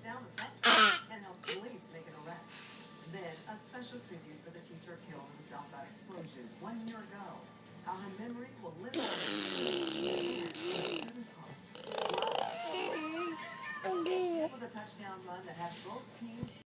down the suspect and help police make an arrest. Then, a special tribute for the teacher killed in the Southside explosion 1 year ago. How her memory will live on in students' hearts. With a touchdown run that had both teams